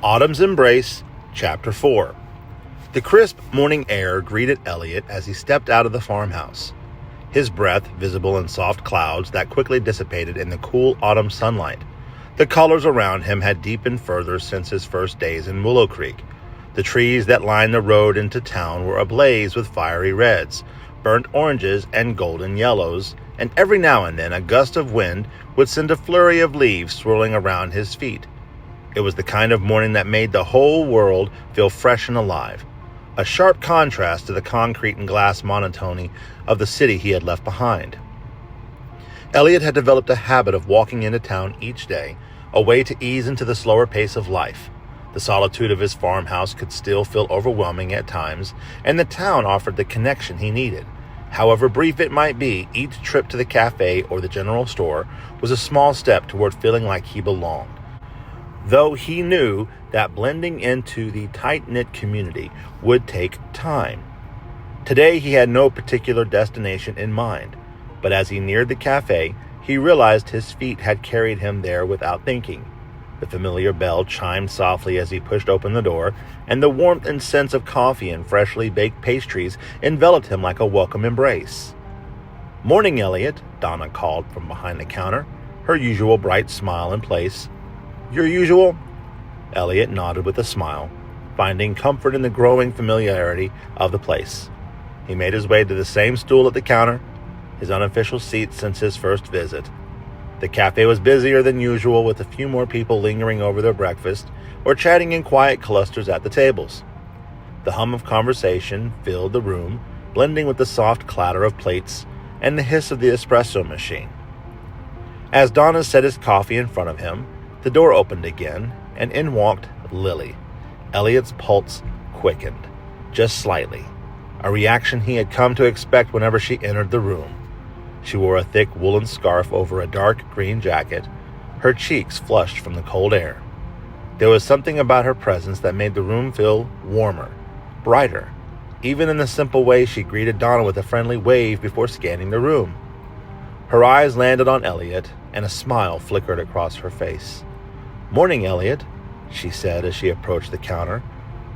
Autumn's Embrace, Chapter 4. The crisp morning air greeted Elliot as he stepped out of the farmhouse, his breath visible in soft clouds that quickly dissipated in the cool autumn sunlight. The colors around him had deepened further since his first days in Willow Creek. The trees that lined the road into town were ablaze with fiery reds, burnt oranges, and golden yellows, and every now and then a gust of wind would send a flurry of leaves swirling around his feet. It was the kind of morning that made the whole world feel fresh and alive, a sharp contrast to the concrete and glass monotony of the city he had left behind. Elliot had developed a habit of walking into town each day, a way to ease into the slower pace of life. The solitude of his farmhouse could still feel overwhelming at times, and the town offered the connection he needed. However brief it might be, each trip to the cafe or the general store was a small step toward feeling like he belonged. Though he knew that blending into the tight-knit community would take time. Today he had no particular destination in mind, but as he neared the cafe, he realized his feet had carried him there without thinking. The familiar bell chimed softly as he pushed open the door, and the warmth and sense of coffee and freshly baked pastries enveloped him like a welcome embrace. "Morning, Elliot," Donna called from behind the counter, her usual bright smile in place. "Your usual?" Elliot nodded with a smile, finding comfort in the growing familiarity of the place. He made his way to the same stool at the counter, his unofficial seat since his first visit. The cafe was busier than usual, with a few more people lingering over their breakfast or chatting in quiet clusters at the tables. The hum of conversation filled the room, blending with the soft clatter of plates and the hiss of the espresso machine. As Donna set his coffee in front of him, the door opened again, and in walked Lily. Elliot's pulse quickened, just slightly, a reaction he had come to expect whenever she entered the room. She wore a thick woolen scarf over a dark green jacket, her cheeks flushed from the cold air. There was something about her presence that made the room feel warmer, brighter, even in the simple way she greeted Donna with a friendly wave before scanning the room. Her eyes landed on Elliot, and a smile flickered across her face. "Morning, Elliot," she said as she approached the counter.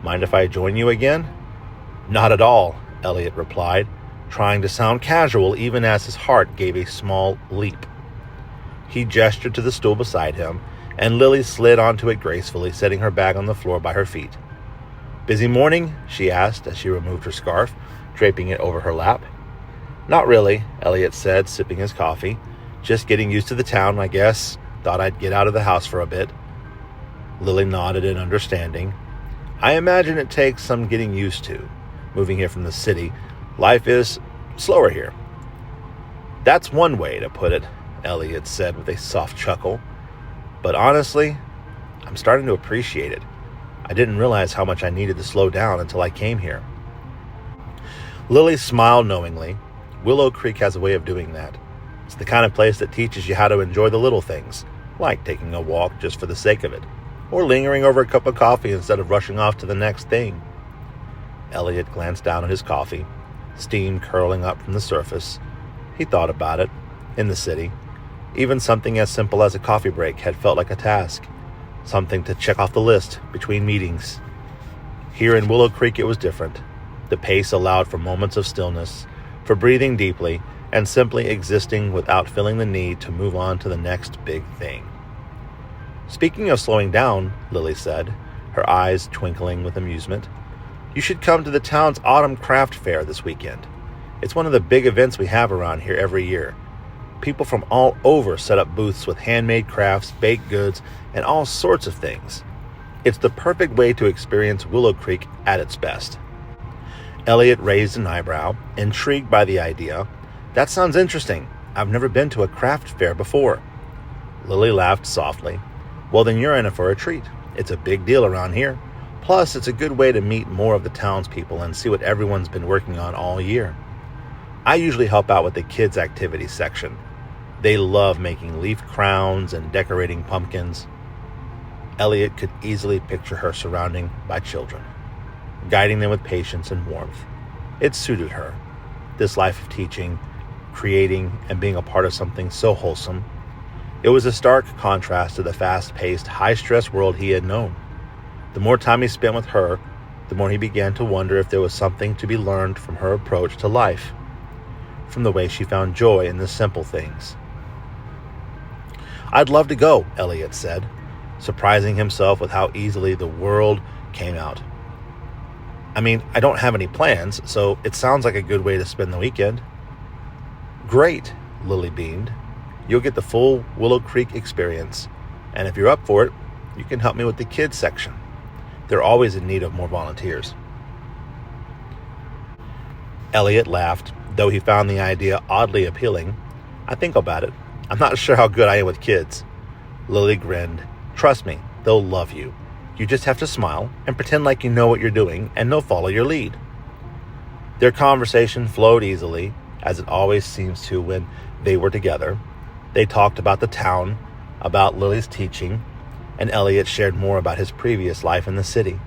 "Mind if I join you again?" "Not at all," Elliot replied, trying to sound casual even as his heart gave a small leap. He gestured to the stool beside him, and Lily slid onto it gracefully, setting her bag on the floor by her feet. "Busy morning?" she asked as she removed her scarf, draping it over her lap. "Not really," Elliot said, sipping his coffee. "Just getting used to the town, I guess. Thought I'd get out of the house for a bit." Lily nodded in understanding. "I imagine it takes some getting used to. Moving here from the city, life is slower here." "That's one way to put it," Elliot said with a soft chuckle. "But honestly, I'm starting to appreciate it. I didn't realize how much I needed to slow down until I came here." Lily smiled knowingly. Willow Creek has a way of doing that. It's the kind of place that teaches you how to enjoy the little things, like taking a walk just for the sake of it, or lingering over a cup of coffee instead of rushing off to the next thing. Elliot glanced down at his coffee, steam curling up from the surface. He thought about it. In the city, even something as simple as a coffee break had felt like a task, something to check off the list between meetings. Here in Willow Creek it was different. The pace allowed for moments of stillness, for breathing deeply, and simply existing without feeling the need to move on to the next big thing. "Speaking of slowing down," Lily said, her eyes twinkling with amusement, "you should come to the town's autumn craft fair this weekend. It's one of the big events we have around here every year. People from all over set up booths with handmade crafts, baked goods, and all sorts of things. It's the perfect way to experience Willow Creek at its best." Elliot raised an eyebrow, intrigued by the idea. "That sounds interesting. I've never been to a craft fair before." Lily laughed softly. "Well, then you're in it for a treat. It's a big deal around here. Plus, it's a good way to meet more of the townspeople and see what everyone's been working on all year. I usually help out with the kids' activities section. They love making leaf crowns and decorating pumpkins." Elliot could easily picture her surrounded by children, guiding them with patience and warmth. It suited her, this life of teaching, creating, and being a part of something so wholesome. It was a stark contrast to the fast-paced, high-stress world he had known. The more time he spent with her, the more he began to wonder if there was something to be learned from her approach to life, from the way she found joy in the simple things. "I'd love to go," Elliot said, surprising himself with how easily the world came out. "I mean, I don't have any plans, so it sounds like a good way to spend the weekend." "Great," Lily beamed. "You'll get the full Willow Creek experience, and if you're up for it, you can help me with the kids section. They're always in need of more volunteers." Elliot laughed, though he found the idea oddly appealing. "I think about it. I'm not sure how good I am with kids." Lily grinned. "Trust me, they'll love you. You just have to smile and pretend like you know what you're doing, and they'll follow your lead." Their conversation flowed easily, as it always seems to when they were together. They talked about the town, about Lily's teaching, and Elliot shared more about his previous life in the city.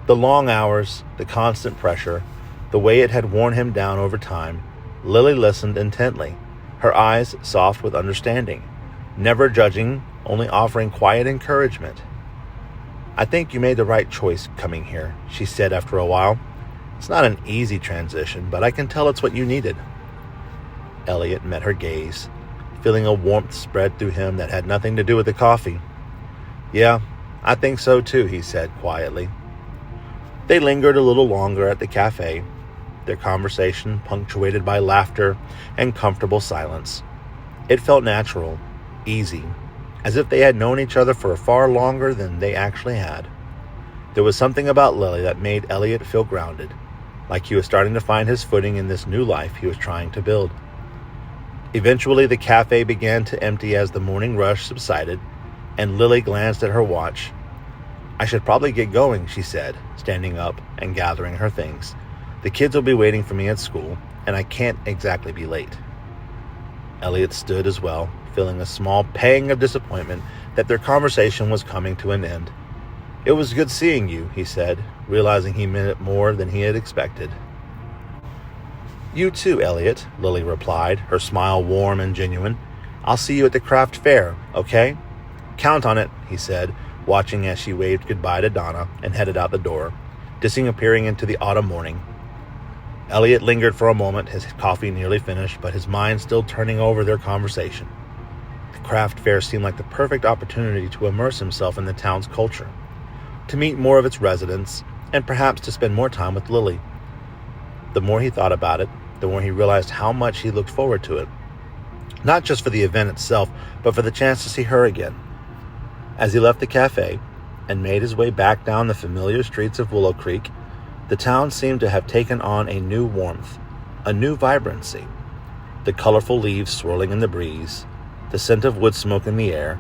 The long hours, the constant pressure, the way it had worn him down over time. Lily listened intently, her eyes soft with understanding, never judging, only offering quiet encouragement. "I think you made the right choice coming here," she said after a while. "It's not an easy transition, but I can tell it's what you needed." Elliot met her gaze, feeling a warmth spread through him that had nothing to do with the coffee. "Yeah, I think so too," he said quietly. They lingered a little longer at the cafe, their conversation punctuated by laughter and comfortable silence. It felt natural, easy, as if they had known each other for far longer than they actually had. There was something about Lily that made Elliot feel grounded, like he was starting to find his footing in this new life he was trying to build. Eventually, the cafe began to empty as the morning rush subsided, and Lily glanced at her watch. "I should probably get going," she said, standing up and gathering her things. "The kids will be waiting for me at school, and I can't exactly be late." Elliot stood as well, feeling a small pang of disappointment that their conversation was coming to an end. "It was good seeing you," he said, realizing he meant it more than he had expected. "You too, Elliot," Lily replied, her smile warm and genuine. "I'll see you at the craft fair, okay?" "Count on it," he said, watching as she waved goodbye to Donna and headed out the door, disappearing into the autumn morning. Elliot lingered for a moment, his coffee nearly finished, but his mind still turning over their conversation. The craft fair seemed like the perfect opportunity to immerse himself in the town's culture, to meet more of its residents, and perhaps to spend more time with Lily. The more he thought about it, the more he realized how much he looked forward to it. Not just for the event itself, but for the chance to see her again. As he left the cafe and made his way back down the familiar streets of Willow Creek, the town seemed to have taken on a new warmth, a new vibrancy. The colorful leaves swirling in the breeze, the scent of wood smoke in the air,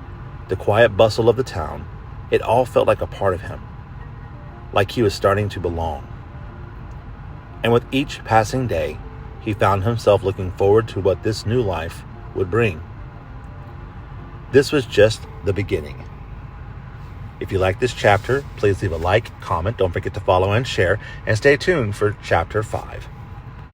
the quiet bustle of the town, it all felt like a part of him, like he was starting to belong. And with each passing day, he found himself looking forward to what this new life would bring. This was just the beginning. If you like this chapter, please leave a like, comment, don't forget to follow and share, and stay tuned for Chapter 5.